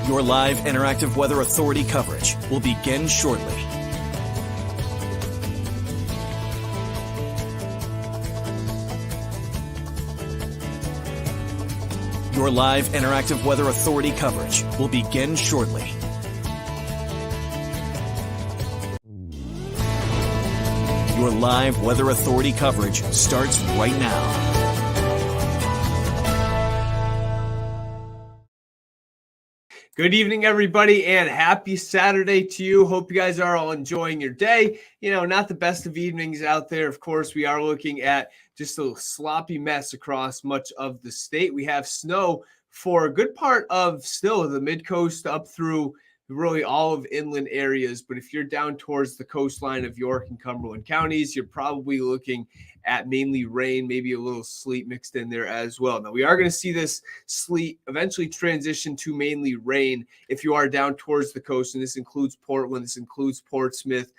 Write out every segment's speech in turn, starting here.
Your live interactive Weather Authority coverage will begin shortly. Your live interactive Weather Authority coverage will begin shortly. Your live Weather Authority coverage starts right now. Good evening, everybody, and happy Saturday to you. Hope you guys are all enjoying your day. You know, not the best of evenings out there. Of course, we are looking at just a sloppy mess across much of the state. We have snow for a good part of still the mid-coast up through really all of inland areas. But if you're down towards the coastline of York and Cumberland counties, you're probably looking at mainly rain, maybe a little sleet mixed in there as well. Now, we are going to see this sleet eventually transition to mainly rain if you are down towards the coast, and this includes Portland, this includes Portsmouth,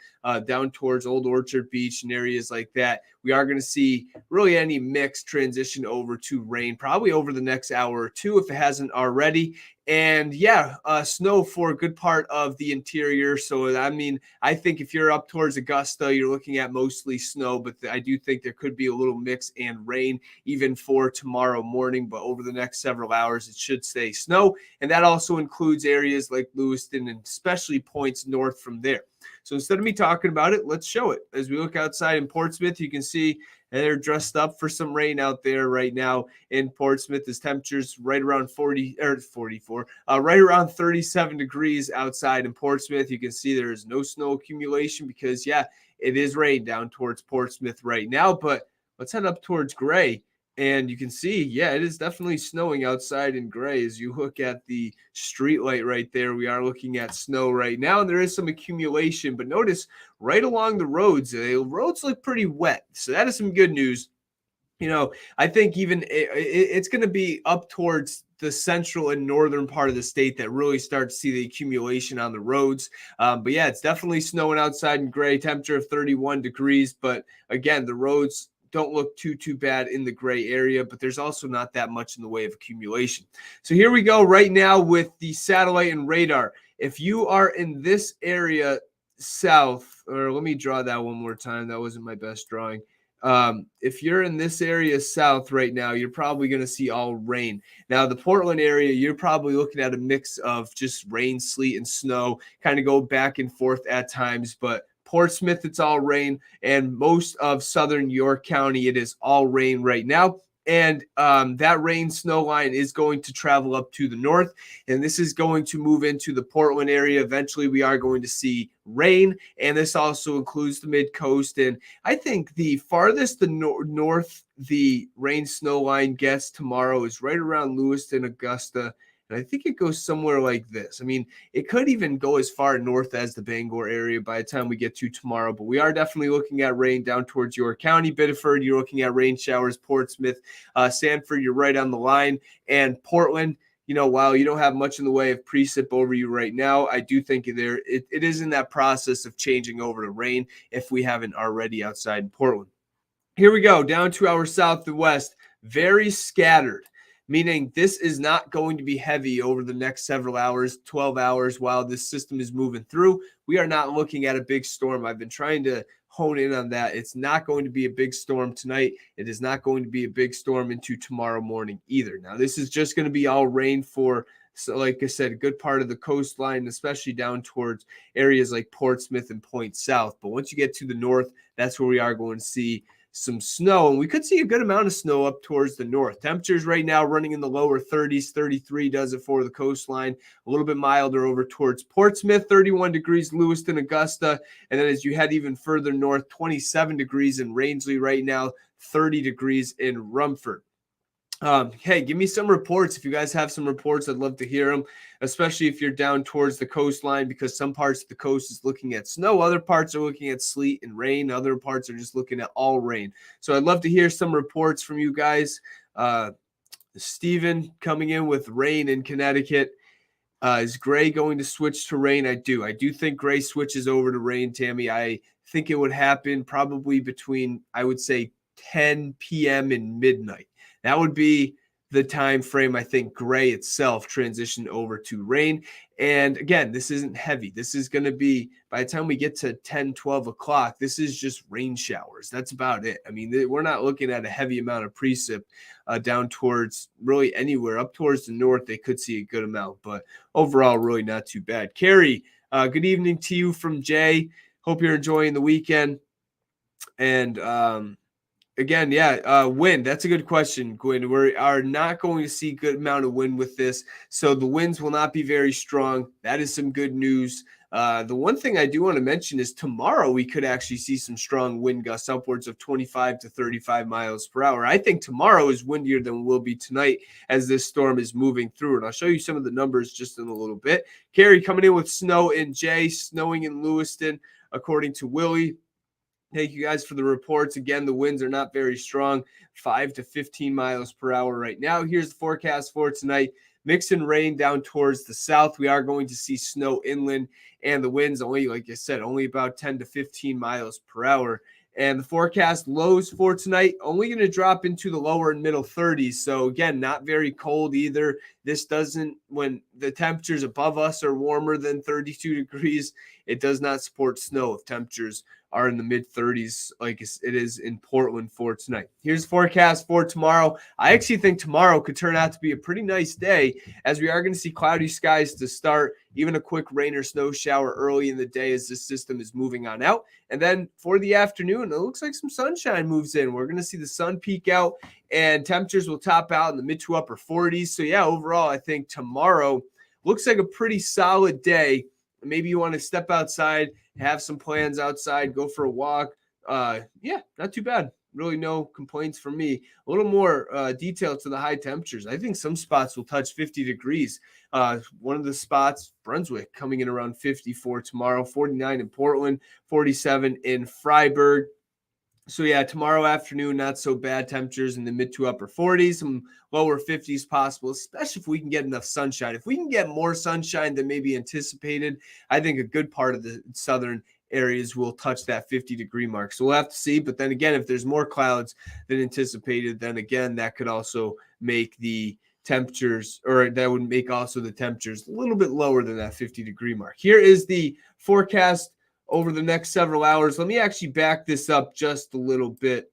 down towards Old Orchard Beach and areas like that. We are going to see really any mix transition over to rain, probably over the next hour or two if it hasn't already. And yeah, snow for a good part of the interior. So, I mean, I think if you're up towards Augusta, you're looking at mostly snow, but I do think there could be a little mix and rain even for tomorrow morning. But over the next several hours, it should stay snow. And that also includes areas like Lewiston and especially points north from there. So instead of me talking about it, let's show it. As we look outside in Portsmouth, you can see they're dressed up for some rain out there right now in Portsmouth. This temperature's right around 44, right around 37 degrees outside in Portsmouth. You can see there is no snow accumulation because, yeah, it is rain down towards Portsmouth right now. But let's head up towards Gray. And you can see, yeah, it is definitely snowing outside in Gray. As you look at the street light right there, we are looking at snow right now, and there is some accumulation. But notice right along the roads look pretty wet. So that is some good news. You know, I think even it's going to be up towards the central and northern part of the state that really start to see the accumulation on the roads. But yeah, it's definitely snowing outside in Gray, temperature of 31 degrees. But again, the roads don't look too bad in the Gray area, but there's also not that much in the way of accumulation. So here we go right now with the satellite and radar. If you are in this area south, or let me draw that one more time. That wasn't my best drawing. If you're in this area south right now, you're probably going to see all rain. Now, the Portland area, you're probably looking at a mix of just rain, sleet, and snow, kind of go back and forth at times, but Portsmouth, it's all rain, and most of southern York County, it is all rain right now. And that rain snow line is going to travel up to the north, and this is going to move into the Portland area. Eventually, we are going to see rain, and this also includes the mid-coast. And I think the farthest the north the rain snow line gets tomorrow is right around Lewiston, Augusta. And I think it goes somewhere like this. I mean, it could even go as far north as the Bangor area by the time we get to tomorrow. But we are definitely looking at rain down towards York County, Biddeford. You're looking at rain showers, Portsmouth, Sanford. You're right on the line. And Portland, you know, while you don't have much in the way of precip over you right now, I do think it is in that process of changing over to rain if we haven't already outside in Portland. Here we go, down to our south and west. Very scattered, meaning this is not going to be heavy over the next several hours, 12 hours while this system is moving through. We are not looking at a big storm. I've been trying to hone in on that. It's not going to be a big storm tonight. It is not going to be a big storm into tomorrow morning either. Now, this is just going to be all rain for, so like I said, a good part of the coastline, especially down towards areas like Portsmouth and Point South. But once you get to the north, that's where we are going to see some snow, and we could see a good amount of snow up towards the north. Temperatures right now running in the lower 30s, 33 does it for the coastline, a little bit milder over towards Portsmouth, 31 degrees, Lewiston, Augusta, and then as you head even further north, 27 degrees in Rangeley right now, 30 degrees in Rumford. Hey, give me some reports. If you guys have some reports, I'd love to hear them, especially if you're down towards the coastline, because some parts of the coast is looking at snow. Other parts are looking at sleet and rain. Other parts are just looking at all rain. So I'd love to hear some reports from you guys. Steven coming in with rain in Connecticut. Is Gray going to switch to rain? I do think Gray switches over to rain, Tammy. I think it would happen probably between, I would say, 10 p.m. and midnight. That would be the time frame, I think gray itself transitioned over to rain. And again, this isn't heavy. This is going to be, by the time we get to 10, 12 o'clock, this is just rain showers. That's about it. I mean, we're not looking at a heavy amount of precip down towards really anywhere. Up towards the north, they could see a good amount, but overall, really not too bad. Carrie, good evening to you from Jay. Hope you're enjoying the weekend. And again, wind. That's a good question, Gwen. We are not going to see good amount of wind with this, so the winds will not be very strong. That is some good news. The one thing I do want to mention is tomorrow we could actually see some strong wind gusts upwards of 25 to 35 miles per hour. I think tomorrow is windier than will be tonight as this storm is moving through. And I'll show you some of the numbers just in a little bit. Carrie coming in with snow in Jay, snowing in Lewiston, according to Willie. Thank you guys for the reports. Again, the winds are not very strong, 5 to 15 miles per hour right now. Here's the forecast for tonight. Mixing rain down towards the south. We are going to see snow inland, and the winds only, like I said, only about 10 to 15 miles per hour. And the forecast lows for tonight only going to drop into the lower and middle 30s. So again, not very cold either. This doesn't, when the temperatures above us are warmer than 32 degrees, it does not support snow if temperatures are in the mid 30s like it is in Portland for tonight. Here's the forecast for tomorrow. I actually think tomorrow could turn out to be a pretty nice day, as we are going to see cloudy skies to start, even a quick rain or snow shower early in the day as this system is moving on out. And then for the afternoon, it looks like some sunshine moves in. We're going to see the sun peak out, and temperatures will top out in the mid to upper 40s. So yeah, overall, I think tomorrow looks like a pretty solid day. Maybe you want to step outside, have some plans outside, go for a walk. Not too bad. Really no complaints from me. A little more detail to the high temperatures. I think some spots will touch 50 degrees. One of the spots, Brunswick, coming in around 54 tomorrow, 49 in Portland, 47 in Freiburg. So yeah, tomorrow afternoon, not so bad. Temperatures in the mid to upper 40s, some lower 50s possible, especially if we can get enough sunshine. If we can get more sunshine than maybe anticipated, I think a good part of the southern areas will touch that 50-degree mark. So we'll have to see. But then again, if there's more clouds than anticipated, then again, that could also make the temperatures, or that would make also the temperatures a little bit lower than that 50-degree mark. Here is the forecast over the next several hours. Let me actually back this up just a little bit.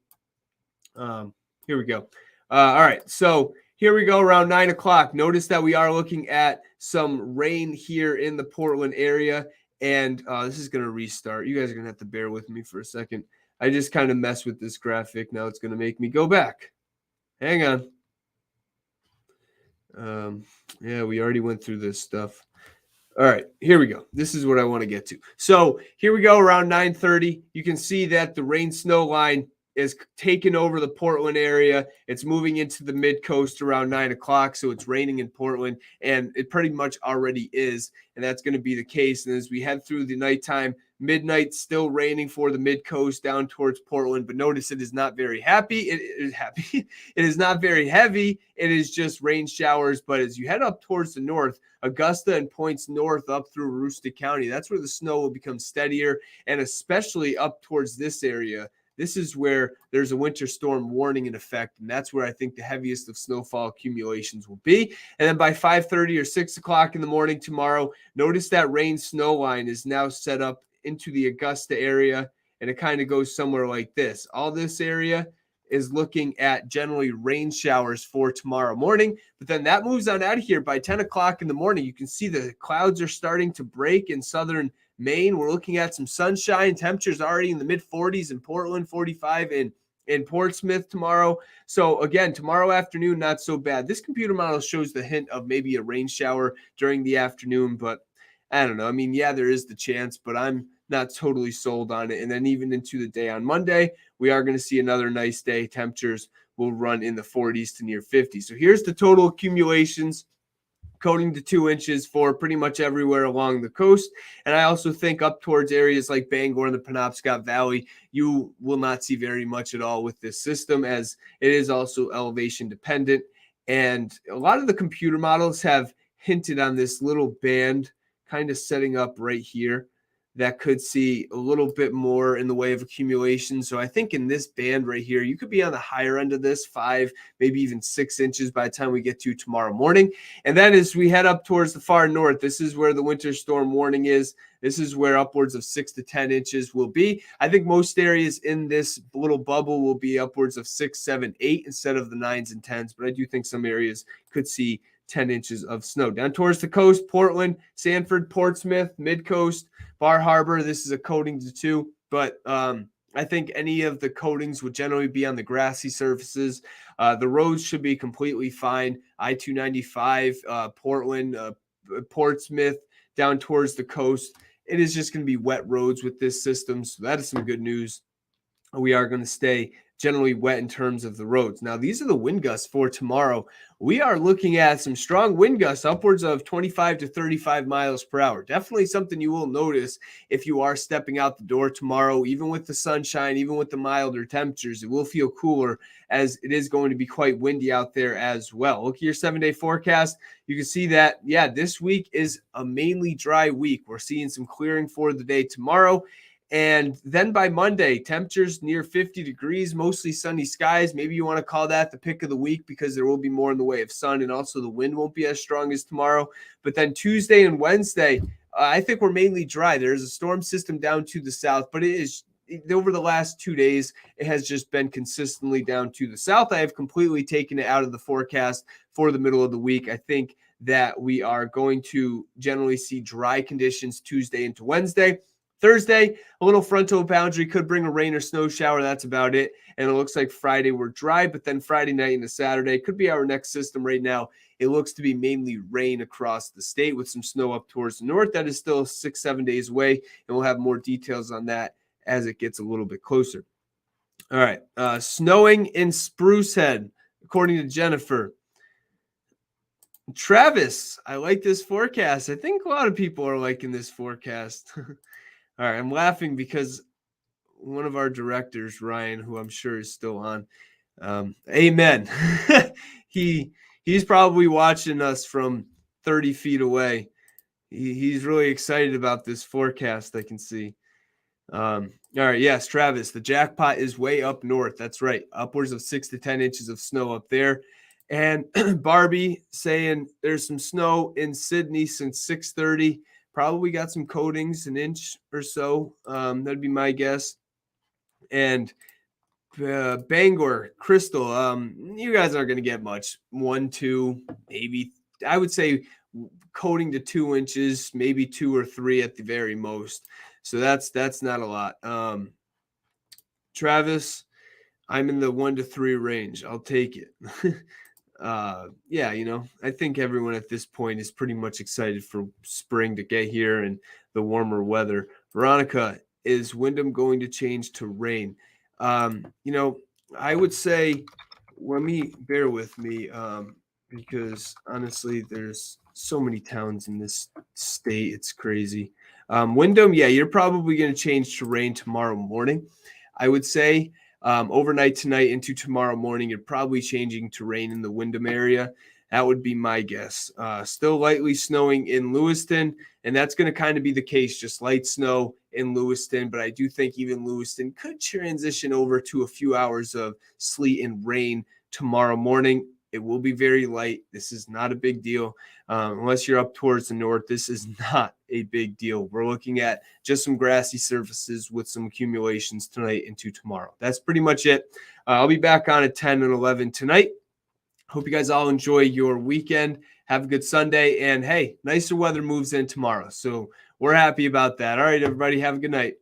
Here we go. All right. So here we go around 9 o'clock. Notice that we are looking at some rain here in the Portland area. And this is going to restart. You guys are going to have to bear with me for a second. I just kind of messed with this graphic. Now it's going to make me go back. Hang on. We already went through this stuff. All right, here we go. This is what I want to get to. So here we go around 9:30. You can see that the rain snow line is taking over the Portland area. It's moving into the mid coast around 9 o'clock. So it's raining in Portland, and it pretty much already is. And that's going to be the case. And as we head through the nighttime, midnight still raining for the mid coast down towards Portland. But notice it is not very it is not very heavy. It is just rain showers. But as you head up towards the north, Augusta and points north up through Aroostook County, that's where the snow will become steadier. And especially up towards this area, this is where there's a winter storm warning in effect, and that's where I think the heaviest of snowfall accumulations will be. And then by 5:30 or 6 o'clock in the morning tomorrow, notice that rain snow line is now set up into the Augusta area, and it kind of goes somewhere like this. All this area is looking at generally rain showers for tomorrow morning, but then that moves on out of here. By 10 o'clock in the morning, you can see the clouds are starting to break in southern Maine. We're looking at some sunshine. Temperatures already in the mid 40s in Portland, 45 in Portsmouth tomorrow. So again, tomorrow afternoon, not so bad. This computer model shows the hint of maybe a rain shower during the afternoon, but I don't know. I mean, yeah, there is the chance, but I'm not totally sold on it. And then even into the day on Monday, we are going to see another nice day. Temperatures will run in the 40s to near 50. So here's the total accumulations, coating to 2 inches for pretty much everywhere along the coast. And I also think up towards areas like Bangor and the Penobscot Valley, you will not see very much at all with this system, as it is also elevation dependent. And a lot of the computer models have hinted on this little band kind of setting up right here. that could see a little bit more in the way of accumulation. So I think in this band right here, you could be on the higher end of this, 5, maybe even 6 inches by the time we get to tomorrow morning. And then as we head up towards the far north, this is where the winter storm warning is. This is where upwards of 6 to 10 inches will be. I think most areas in this little bubble will be upwards of 6, 7, 8 instead of the 9s and 10s. But I do think some areas could see 10 inches of snow. Down towards the coast, Portland, Sanford, Portsmouth, Mid-Coast, Bar Harbor. This is a coating to 2, but I think any of the coatings would generally be on the grassy surfaces. The roads should be completely fine. I-295, Portland, Portsmouth, down towards the coast. It is just going to be wet roads with this system, so that is some good news. We are going to stay generally wet in terms of the roads. Now, these are the wind gusts for tomorrow. We are looking at some strong wind gusts, upwards of 25 to 35 miles per hour. Definitely something you will notice if you are stepping out the door tomorrow. Even with the sunshine, even with the milder temperatures, it will feel cooler as it is going to be quite windy out there as well. Look at your 7-day forecast. You can see that, yeah, this week is a mainly dry week. We're seeing some clearing for the day tomorrow. And then by Monday, temperatures near 50 degrees, mostly sunny skies. Maybe you want to call that the pick of the week because there will be more in the way of sun, and also the wind won't be as strong as tomorrow. But then Tuesday and Wednesday, I think we're mainly dry. There's a storm system down to the south, but it is over the last 2 days, it has just been consistently down to the south. I have completely taken it out of the forecast for the middle of the week. I think that we are going to generally see dry conditions Tuesday into Wednesday. Thursday, a little frontal boundary could bring a rain or snow shower. That's about it. And it looks like Friday we're dry, but then Friday night into Saturday could be our next system right now. It looks to be mainly rain across the state with some snow up towards the north. That is still 6-7 days away, and we'll have more details on that as it gets a little bit closer. All right. Snowing in Spruce Head, according to Jennifer. Travis, I like this forecast. I think a lot of people are liking this forecast. All right, I'm laughing because one of our directors, Ryan, who I'm sure is still on, amen. He's probably watching us from 30 feet away. He's really excited about this forecast, I can see. All right, yes, Travis, the jackpot is way up north. That's right, upwards of 6 to 10 inches of snow up there. And Barbie saying there's some snow in Sydney since 6:30. Probably got some coatings, an inch or so. That'd be my guess. And Bangor, Crystal, you guys aren't going to get much. 1, 2, maybe. I would say coating to 2 inches, maybe 2 or 3 at the very most. So that's not a lot. Travis, I'm in the 1 to 3 range. I'll take it. Yeah, I think everyone at this point is pretty much excited for spring to get here and the warmer weather. Veronica, is Wyndham going to change to rain? I would say, bear with me, because honestly, there's so many towns in this state. It's crazy. Wyndham, yeah, you're probably going to change to rain tomorrow morning. I would say overnight tonight into tomorrow morning, you're probably changing to rain in the Wyndham area. That would be my guess. Still lightly snowing in Lewiston, and that's going to kind of be the case, just light snow in Lewiston. But I do think even Lewiston could transition over to a few hours of sleet and rain tomorrow morning. It will be very light. This is not a big deal. Unless you're up towards the north, this is not a big deal. We're looking at just some grassy surfaces with some accumulations tonight into tomorrow. That's pretty much it. I'll be back on at 10 and 11 tonight. Hope you guys all enjoy your weekend. Have a good Sunday. And hey, nicer weather moves in tomorrow. So we're happy about that. All right, everybody, have a good night.